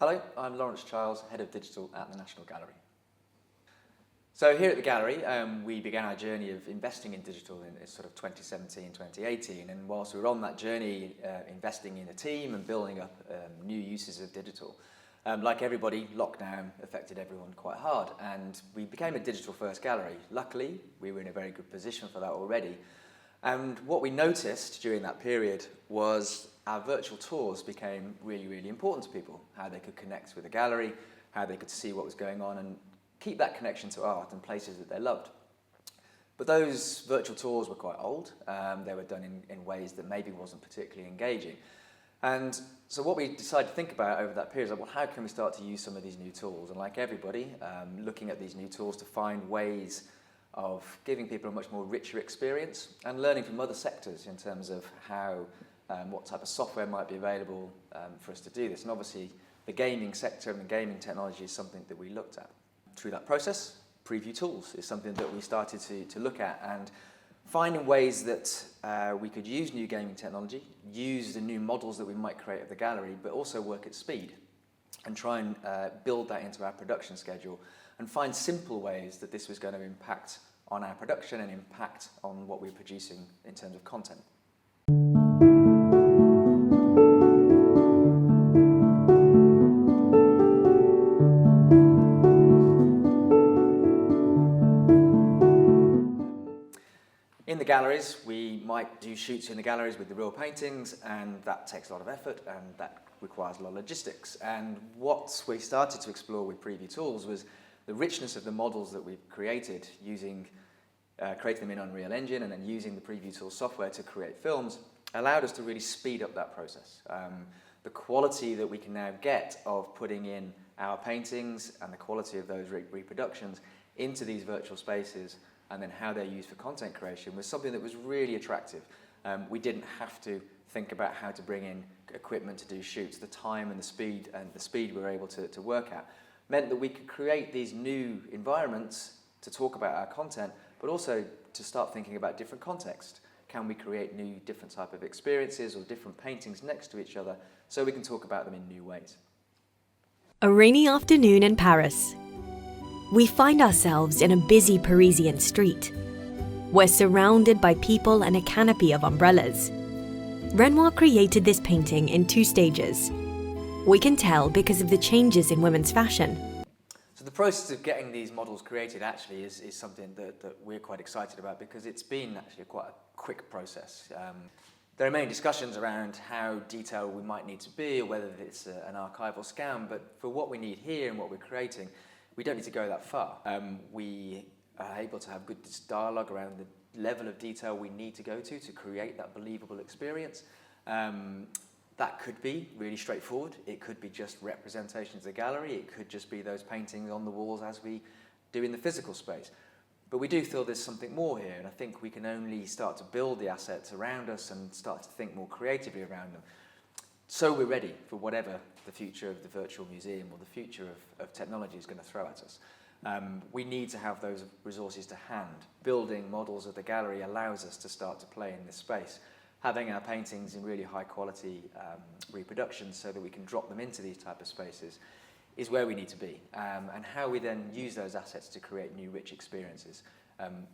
Hello, I'm Chiles Head of Digital at the National Gallery. So here at the Gallery, we began our journey of investing in digital in sort of 2017, 2018, and whilst we were on that journey, investing in a team and building up new uses of digital, like everybody, lockdown affected everyone quite hard, and we became a digital-first gallery. Luckily, we were in a very good position for that already. And what we noticed during that period was our virtual tours became really, really important to people, how they could connect with the gallery, how they could see what was going on and keep that connection to art and places that they loved. But those virtual tours were quite old. They were done in ways that maybe wasn't particularly engaging. And so what we decided to think about over that period is, well, how can we start to use some of these new tools? And like everybody, looking at these new tools to find ways of giving people a much more richer experience and learning from other sectors in terms of how, what type of software might be available for us to do this. And obviously, the gaming sector and the gaming technology is something that we looked at. Through that process, preview tools is something that we started to look at, and finding ways that we could use new gaming technology, use the new models that we might create at the gallery, but also work at speed and try and build that into our production schedule and find simple ways that this was going to impact on our production and impact on what we're producing in terms of content. In the galleries, we might do shoots in the galleries with the real paintings, and that takes a lot of effort and that requires a lot of logistics. And what we started to explore with preview tools was the richness of the models that we've created using, creating them in Unreal Engine and then using the preview tool software to create films allowed us to really speed up that process. The quality that we can now get of putting in our paintings and the quality of those reproductions into these virtual spaces and then how they're used for content creation was something that was really attractive. We didn't have to think about how to bring in equipment to do shoots. The time and the speed we were able to work at meant that we could create these new environments to talk about our content, but also to start thinking about different context. Can we create new different type of experiences or different paintings next to each other so we can talk about them in new ways? A rainy afternoon in Paris. We find ourselves in a busy Parisian street. We're surrounded by people and a canopy of umbrellas. Renoir created this painting in 2 stages. We can tell because of the changes in women's fashion. So the process of getting these models created actually is something that we're quite excited about because it's been actually quite a quick process. There are many discussions around how detailed we might need to be or whether it's an archival scan, but for what we need here and what we're creating, we don't need to go that far. We are able to have good dialogue around the level of detail we need to go to create that believable experience. That could be really straightforward. It could be just representations of the gallery. It could just be those paintings on the walls as we do in the physical space. But we do feel there's something more here, and I think we can only start to build the assets around us and start to think more creatively around them. So we're ready for whatever the future of the virtual museum or the future of technology is going to throw at us. We need to have those resources to hand. Building models of the gallery allows us to start to play in this space. Having our paintings in really high quality reproductions so that we can drop them into these type of spaces is where we need to be. And how we then use those assets to create new rich experiences,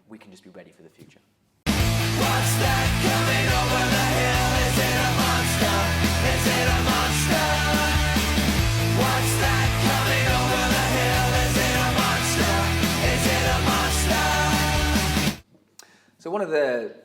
we can just be ready for the future. What's that coming over the hill? Is it a monster? Is it a monster? What's that coming over the hill? Is it a monster? Is it a monster? So one of the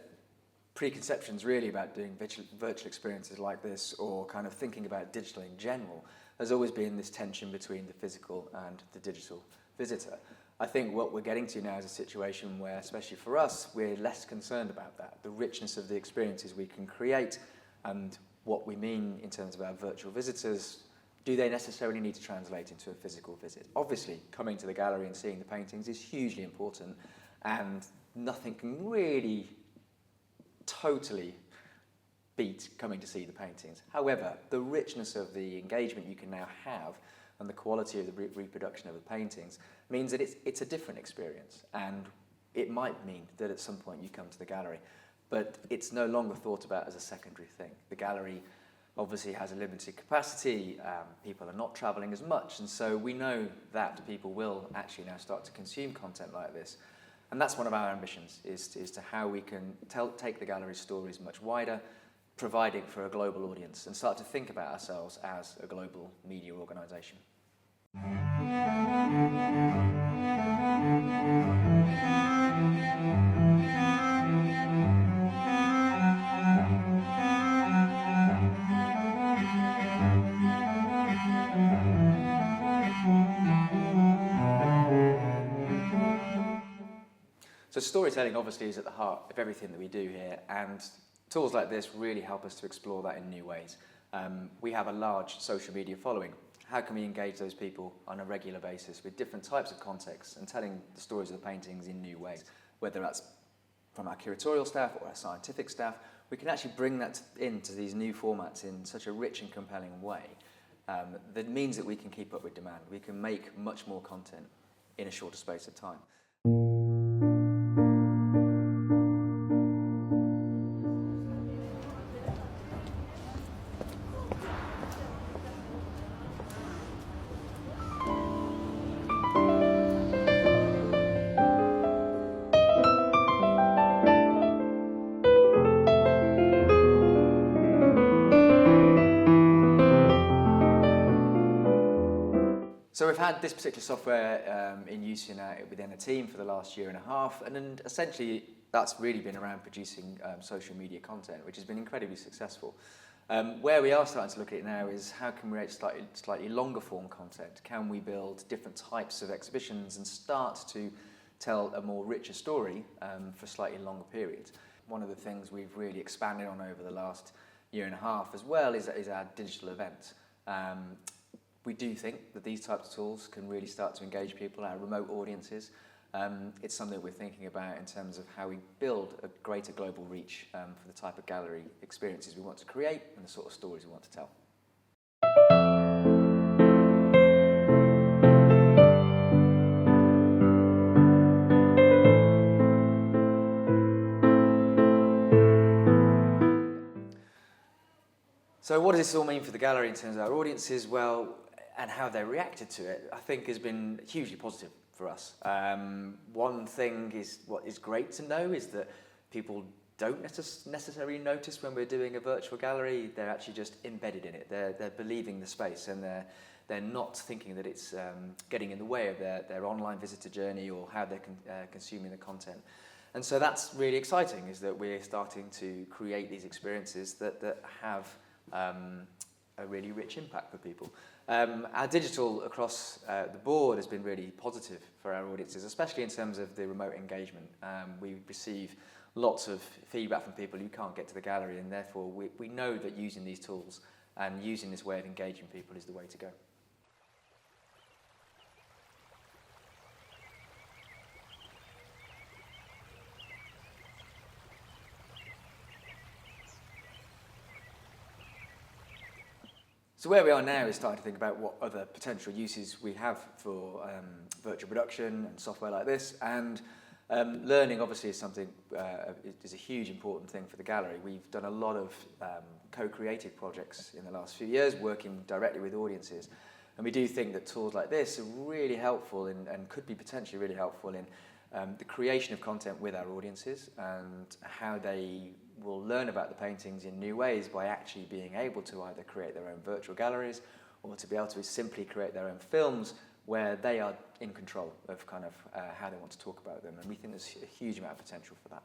preconceptions really about doing virtual experiences like this or kind of thinking about digital in general has always been this tension between the physical and the digital visitor. I think what we're getting to now is a situation where, especially for us, we're less concerned about that, the richness of the experiences we can create and what we mean in terms of our virtual visitors. Do they necessarily need to translate into a physical visit? Obviously, coming to the gallery and seeing the paintings is hugely important, and nothing can really totally beat coming to see the paintings. However, the richness of the engagement you can now have and the quality of the reproduction of the paintings means that it's a different experience, and it might mean that at some point you come to the gallery, but it's no longer thought about as a secondary thing. The gallery obviously has a limited capacity. People are not travelling as much, and so we know that people will actually now start to consume content like this. And that's one of our ambitions, is to how we can take the gallery's stories much wider, providing for a global audience, and start to think about ourselves as a global media organisation. So storytelling obviously is at the heart of everything that we do here, and tools like this really help us to explore that in new ways. We have a large social media following. How can we engage those people on a regular basis with different types of contexts and telling the stories of the paintings in new ways? Whether that's from our curatorial staff or our scientific staff, we can actually bring that into these new formats in such a rich and compelling way that means that we can keep up with demand. We can make much more content in a shorter space of time. So we've had this particular software in use within a team for the last year and a half, and then essentially that's really been around producing social media content, which has been incredibly successful. Where we are starting to look at it now is how can we create slightly longer form content? Can we build different types of exhibitions and start to tell a more richer story for slightly longer periods? One of the things we've really expanded on over the last year and a half as well is our digital events. We do think that these types of tools can really start to engage people, our remote audiences. It's something we're thinking about in terms of how we build a greater global reach for the type of gallery experiences we want to create and the sort of stories we want to tell. So what does this all mean for the gallery in terms of our audiences? Well, and how they reacted to it, I think has been hugely positive for us. One thing is, what is great to know is that people don't necessarily notice when we're doing a virtual gallery. They're actually just embedded in it. They're believing the space, and they're not thinking that it's getting in the way of their online visitor journey or how they're consuming the content. And so that's really exciting, is that we're starting to create these experiences that have a really rich impact for people. Our digital across the board has been really positive for our audiences, especially in terms of the remote engagement. We receive lots of feedback from people who can't get to the gallery, and therefore we know that using these tools and using this way of engaging people is the way to go. So where we are now is starting to think about what other potential uses we have for virtual production and software like this, and learning obviously is something is a huge important thing for the gallery. We've done a lot of co-creative projects in the last few years, working directly with audiences, and we do think that tools like this are really helpful and could be potentially really helpful in the creation of content with our audiences, and how they will learn about the paintings in new ways by actually being able to either create their own virtual galleries or to be able to simply create their own films where they are in control of kind of how they want to talk about them. And we think there's a huge amount of potential for that.